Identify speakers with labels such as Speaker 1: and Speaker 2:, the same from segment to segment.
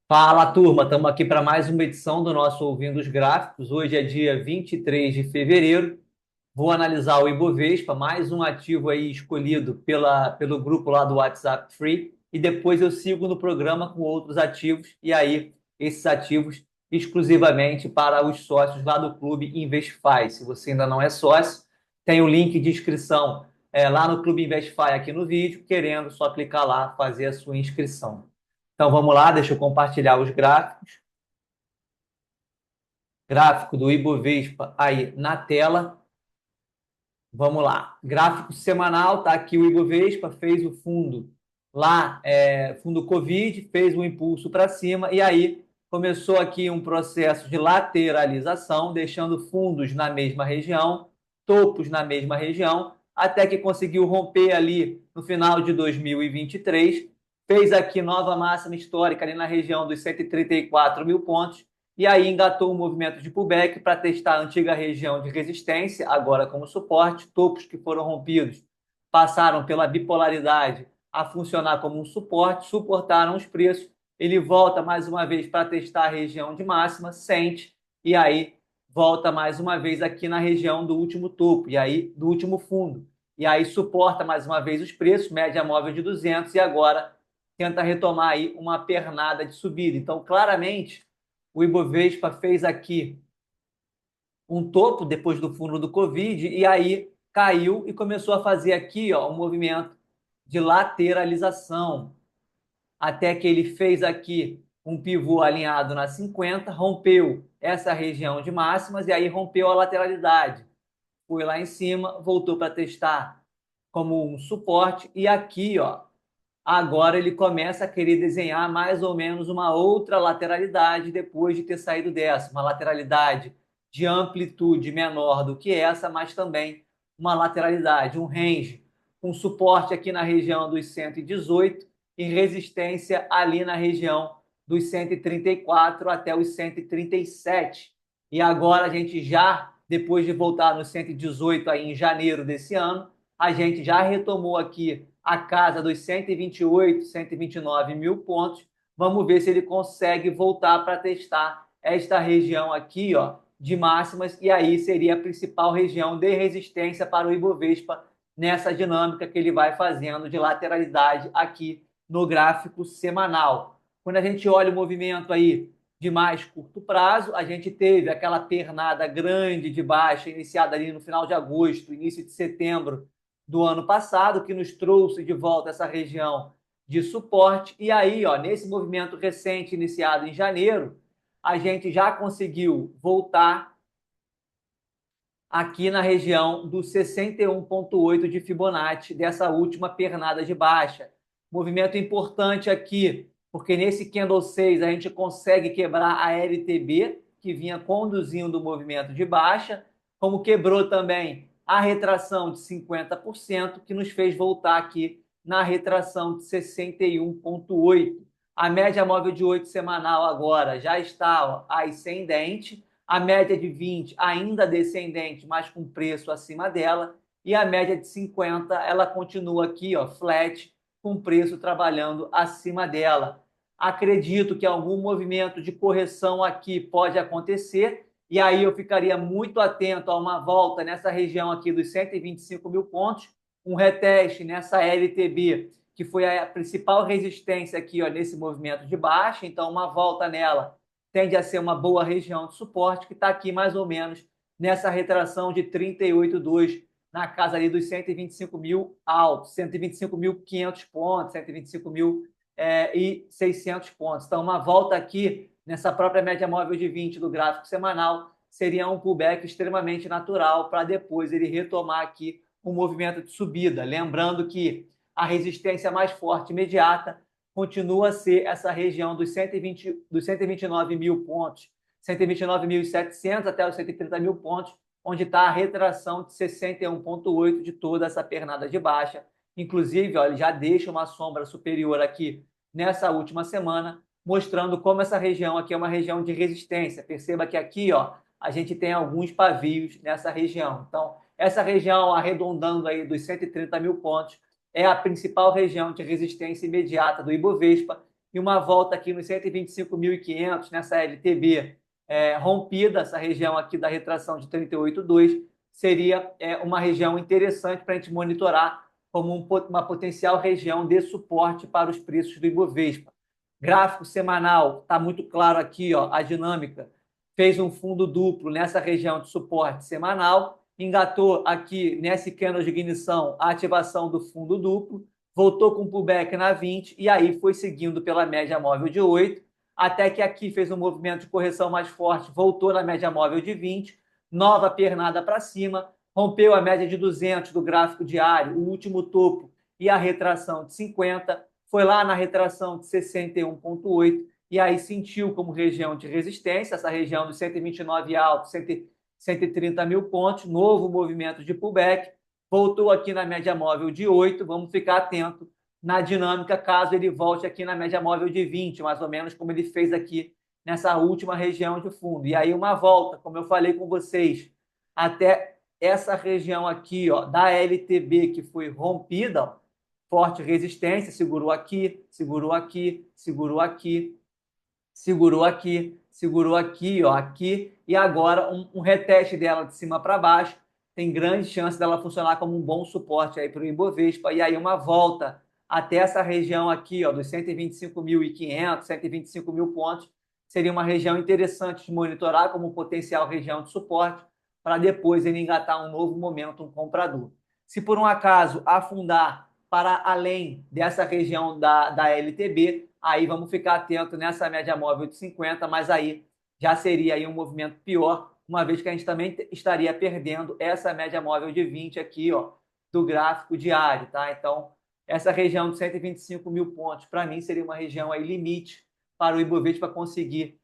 Speaker 1: Fala, turma, estamos aqui para mais uma edição do nosso Ouvindo os Gráficos. Hoje é dia 23 de fevereiro. Vou analisar o Ibovespa, mais um ativo aí escolhido pelo grupo lá do WhatsApp Free, e depois eu sigo no programa com outros ativos, e aí esses ativos exclusivamente para os sócios lá do Clube Investify. Se você ainda não é sócio, tem o link de inscrição lá no Clube Investify aqui no vídeo, querendo só clicar lá, fazer a sua inscrição. Então vamos lá, deixa eu compartilhar os gráficos. Gráfico do Ibovespa aí na tela. Vamos lá. Gráfico semanal, tá aqui o Ibovespa, fez o fundo lá, fundo Covid, fez um impulso para cima e aí começou aqui um processo de lateralização, deixando fundos na mesma região, topos na mesma região, até que conseguiu romper ali no final de 2023, fez aqui nova máxima histórica ali na região dos 134 mil pontos, e aí engatou um movimento de pullback para testar a antiga região de resistência, agora como suporte, topos que foram rompidos passaram pela bipolaridade a funcionar como um suporte, suportaram os preços, ele volta mais uma vez para testar a região de máxima, sente, e aí volta mais uma vez aqui na região do último topo, e aí do último fundo, e aí suporta mais uma vez os preços, média móvel de 200, e agora tenta retomar aí uma pernada de subida. Então, claramente, o Ibovespa fez aqui um topo depois do fundo do Covid e aí caiu e começou a fazer aqui ó, um movimento de lateralização, até que ele fez aqui um pivô alinhado na 50, rompeu essa região de máximas e aí rompeu a lateralidade. Foi lá em cima, voltou para testar como um suporte e aqui, ó, agora ele começa a querer desenhar mais ou menos uma outra lateralidade depois de ter saído dessa, uma lateralidade de amplitude menor do que essa, mas também uma lateralidade, um range, com suporte aqui na região dos 118 e resistência ali na região dos 134 até os 137. E agora a gente já, depois de voltar no 118 aí em janeiro desse ano, a gente já retomou aqui a casa dos 128, 129 mil pontos. Vamos ver se ele consegue voltar para testar esta região aqui, ó, de máximas, e aí seria a principal região de resistência para o Ibovespa nessa dinâmica que ele vai fazendo de lateralidade aqui no gráfico semanal. Quando a gente olha o movimento aí de mais curto prazo, a gente teve aquela pernada grande de baixa iniciada ali no final de agosto, início de setembro, do ano passado, que nos trouxe de volta essa região de suporte. E aí, ó, nesse movimento recente, iniciado em janeiro, a gente já conseguiu voltar aqui na região do 61,8 de Fibonacci, dessa última pernada de baixa. Movimento importante aqui, porque nesse candle 6 a gente consegue quebrar a LTB, que vinha conduzindo o movimento de baixa, como quebrou também a retração de 50%, que nos fez voltar aqui na retração de 61,8. A média móvel de 8 semanal agora já está ó, ascendente, a média de 20 ainda descendente, mas com preço acima dela, e a média de 50 ela continua aqui, ó, flat, com preço trabalhando acima dela. Acredito que algum movimento de correção aqui pode acontecer, e aí eu ficaria muito atento a uma volta nessa região aqui dos 125 mil pontos, um reteste nessa LTB, que foi a principal resistência aqui ó, nesse movimento de baixa, então uma volta nela tende a ser uma boa região de suporte, que está aqui mais ou menos nessa retração de 38,2, na casa ali dos 125 mil altos, 125.500 pontos, 125.600 pontos. Então, uma volta aqui nessa própria média móvel de 20 do gráfico semanal seria um pullback extremamente natural para depois ele retomar aqui um movimento de subida. Lembrando que a resistência mais forte imediata continua a ser essa região dos 129 mil pontos, 129.700 até os 130 mil pontos, onde está a retração de 61,8 de toda essa pernada de baixa. Inclusive, ó, ele já deixa uma sombra superior aqui nessa última semana, mostrando como essa região aqui é uma região de resistência. Perceba que aqui ó, a gente tem alguns pavios nessa região. Então, essa região arredondando aí dos 130 mil pontos, é a principal região de resistência imediata do Ibovespa, e uma volta aqui nos 125.500 nessa LTB rompida, essa região aqui da retração de 38,2 seria uma região interessante para a gente monitorar como uma potencial região de suporte para os preços do Ibovespa. Gráfico semanal, está muito claro aqui, ó, a dinâmica. Fez um fundo duplo nessa região de suporte semanal, engatou aqui nesse candle de ignição a ativação do fundo duplo, voltou com pullback na 20 e aí foi seguindo pela média móvel de 8, até que aqui fez um movimento de correção mais forte, voltou na média móvel de 20, nova pernada para cima, rompeu a média de 200 do gráfico diário, o último topo e a retração de 50, foi lá na retração de 61,8 e aí sentiu como região de resistência, essa região dos 129 alto, 130 mil pontos, novo movimento de pullback, voltou aqui na média móvel de 8, vamos ficar atento na dinâmica caso ele volte aqui na média móvel de 20, mais ou menos como ele fez aqui nessa última região de fundo. E aí uma volta, como eu falei com vocês, até essa região aqui, ó, da LTB que foi rompida, ó, forte resistência, segurou aqui, segurou aqui, segurou aqui, segurou aqui, segurou aqui, ó, aqui, e agora um reteste dela de cima para baixo, tem grande chance dela funcionar como um bom suporte aí para o Ibovespa, e aí uma volta até essa região aqui, ó, dos 125.500, 125 mil pontos, seria uma região interessante de monitorar como potencial região de suporte, para depois ele engatar um novo momento, um comprador. Se por um acaso afundar para além dessa região da LTB, aí vamos ficar atento nessa média móvel de 50, mas aí já seria aí um movimento pior, uma vez que a gente também estaria perdendo essa média móvel de 20 aqui, ó, do gráfico diário, tá? Então, essa região de 125 mil pontos, para mim, seria uma região aí limite para o Ibovespa conseguir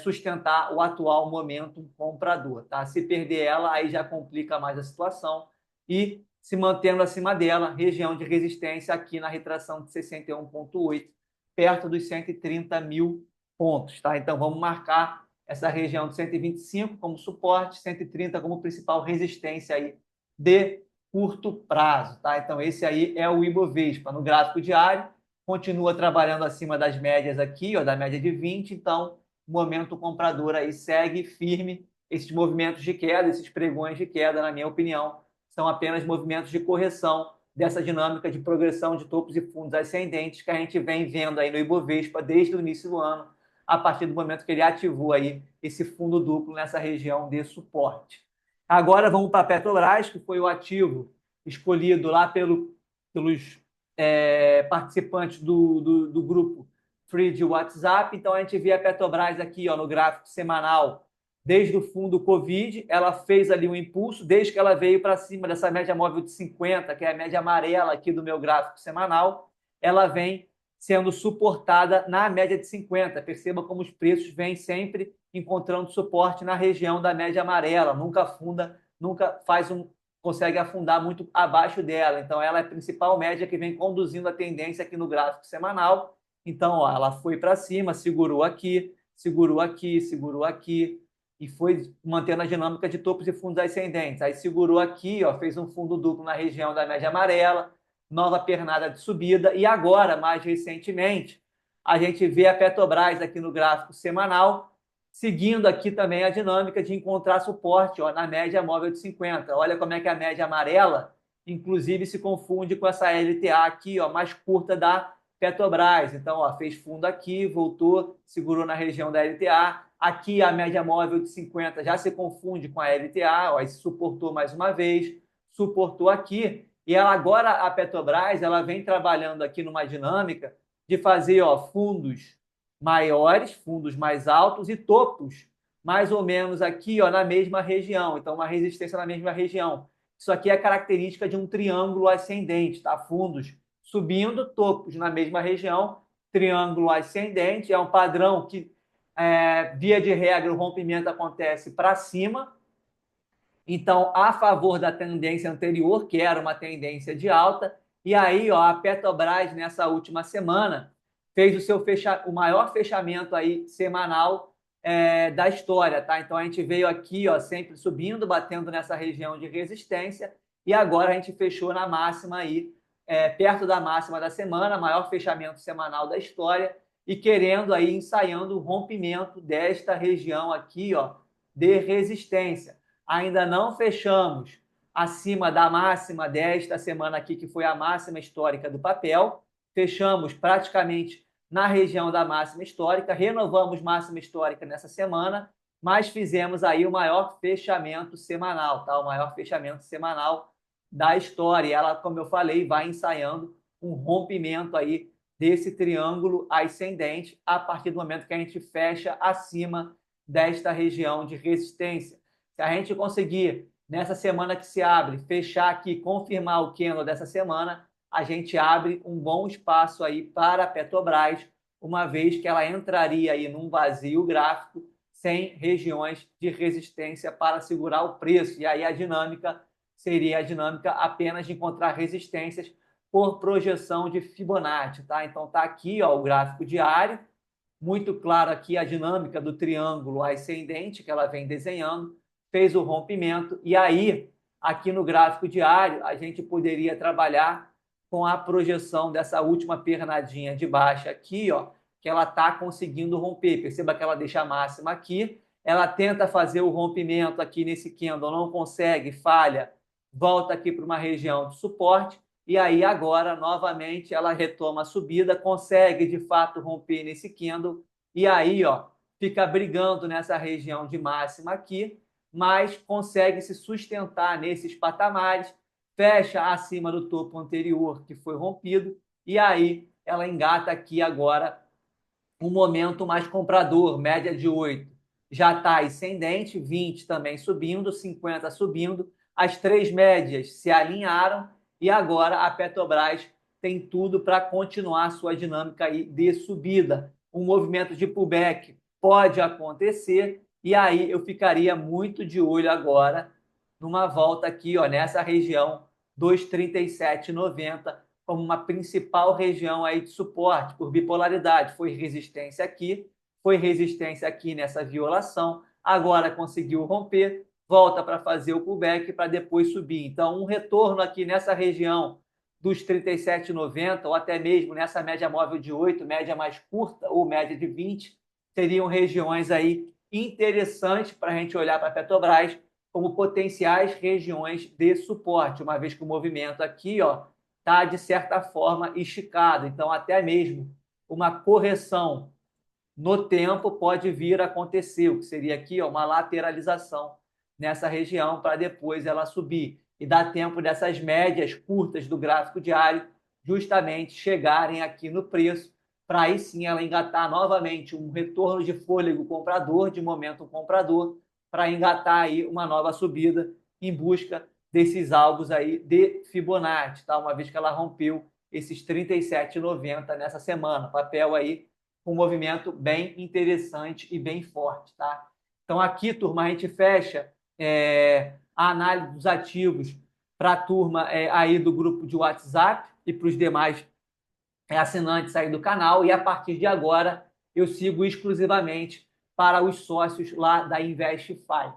Speaker 1: sustentar o atual momento comprador, tá? Se perder ela, aí já complica mais a situação e se mantendo acima dela, região de resistência aqui na retração de 61,8, perto dos 130 mil pontos, tá? Então vamos marcar essa região de 125 como suporte, 130 como principal resistência aí de curto prazo, tá? Então esse aí é o Ibovespa no gráfico diário, continua trabalhando acima das médias aqui, ó, da média de 20, então o momento comprador aí segue firme. Esses movimentos de queda, esses pregões de queda, na minha opinião, são apenas movimentos de correção dessa dinâmica de progressão de topos e fundos ascendentes que a gente vem vendo aí no Ibovespa desde o início do ano, a partir do momento que ele ativou aí esse fundo duplo nessa região de suporte. Agora vamos para a Petrobras, que foi o ativo escolhido lá pelos participantes do grupo Free de WhatsApp. Então a gente vê a Petrobras aqui, ó, no gráfico semanal, desde o fundo Covid, ela fez ali um impulso, desde que ela veio para cima dessa média móvel de 50, que é a média amarela aqui do meu gráfico semanal, ela vem sendo suportada na média de 50. Perceba como os preços vêm sempre encontrando suporte na região da média amarela, nunca afunda, nunca consegue afundar muito abaixo dela. Então, ela é a principal média que vem conduzindo a tendência aqui no gráfico semanal. Então, ó, ela foi para cima, segurou aqui, segurou aqui, segurou aqui, e foi mantendo a dinâmica de topos e fundos ascendentes. Aí segurou aqui, ó, fez um fundo duplo na região da média amarela, nova pernada de subida, e agora, mais recentemente, a gente vê a Petrobras aqui no gráfico semanal, seguindo aqui também a dinâmica de encontrar suporte, ó, na média móvel de 50. Olha como é que a média amarela, inclusive, se confunde com essa LTA aqui, ó, mais curta da Petrobras. Então, ó, fez fundo aqui, voltou, segurou na região da LTA. Aqui a média móvel de 50 já se confunde com a LTA, ó, se suportou mais uma vez, suportou aqui. E ela agora, a Petrobras, ela vem trabalhando aqui numa dinâmica de fazer, ó, fundos maiores, fundos mais altos e topos mais ou menos aqui, ó, na mesma região. Então, uma resistência na mesma região. Isso aqui é característica de um triângulo ascendente, tá? Fundos subindo, topos na mesma região, triângulo ascendente. É um padrão que, via de regra, o rompimento acontece para cima. Então, a favor da tendência anterior, que era uma tendência de alta. E aí, ó, a Petrobras, nessa última semana, fez o maior fechamento aí semanal da história, tá? Então, a gente veio aqui, ó, sempre subindo, batendo nessa região de resistência, e agora a gente fechou na máxima aí, perto da máxima da semana, maior fechamento semanal da história, e querendo aí, ensaiando o rompimento desta região aqui, ó, de resistência. Ainda não fechamos acima da máxima desta semana aqui, que foi a máxima histórica do papel. Fechamos praticamente na região da máxima histórica, renovamos máxima histórica nessa semana, mas fizemos aí o maior fechamento semanal, tá? O maior fechamento semanal da história. E ela, como eu falei, vai ensaiando um rompimento aí desse triângulo ascendente a partir do momento que a gente fecha acima desta região de resistência. Se a gente conseguir, nessa semana que se abre, fechar aqui, confirmar o candle dessa semana, a gente abre um bom espaço aí para a Petrobras, uma vez que ela entraria aí num vazio gráfico sem regiões de resistência para segurar o preço. E aí a dinâmica seria a dinâmica apenas de encontrar resistências por projeção de Fibonacci, tá? Então tá aqui, ó, o gráfico diário, muito claro aqui a dinâmica do triângulo ascendente que ela vem desenhando, fez o rompimento e aí aqui no gráfico diário a gente poderia trabalhar com a projeção dessa última pernadinha de baixa aqui, ó, que ela está conseguindo romper. Perceba que ela deixa a máxima aqui, ela tenta fazer o rompimento aqui nesse candle, não consegue, falha, volta aqui para uma região de suporte e aí agora, novamente, ela retoma a subida, consegue de fato romper nesse candle e aí, ó, fica brigando nessa região de máxima aqui, mas consegue se sustentar nesses patamares, fecha acima do topo anterior que foi rompido e aí ela engata aqui agora um momento mais comprador, média de 8. Já está ascendente, 20 também subindo, 50 subindo. As três médias se alinharam e agora a Petrobras tem tudo para continuar sua dinâmica aí de subida. Um movimento de pullback pode acontecer e aí eu ficaria muito de olho agora numa volta aqui, ó, nessa região 2,3790 como uma principal região aí de suporte por bipolaridade. Foi resistência aqui nessa violação, agora conseguiu romper, volta para fazer o pullback para depois subir. Então, um retorno aqui nessa região dos 37,90 ou até mesmo nessa média móvel de 8, média mais curta ou média de 20, seriam regiões aí interessantes para a gente olhar para a Petrobras como potenciais regiões de suporte, uma vez que o movimento aqui, ó, está, de certa forma, esticado. Então, até mesmo uma correção no tempo pode vir a acontecer, o que seria aqui, ó, uma lateralização nessa região para depois ela subir. E dá tempo dessas médias curtas do gráfico diário justamente chegarem aqui no preço, para aí sim ela engatar novamente um retorno de fôlego comprador, de momento comprador, para engatar aí uma nova subida em busca desses alvos aí de Fibonacci, tá? Uma vez que ela rompeu esses 37,90 nessa semana. Papel aí com um movimento bem interessante e bem forte, tá? Então aqui, turma, a gente fecha a análise dos ativos para a turma aí do grupo de WhatsApp e para os demais assinantes aí do canal. E a partir de agora eu sigo exclusivamente para os sócios lá da Investify.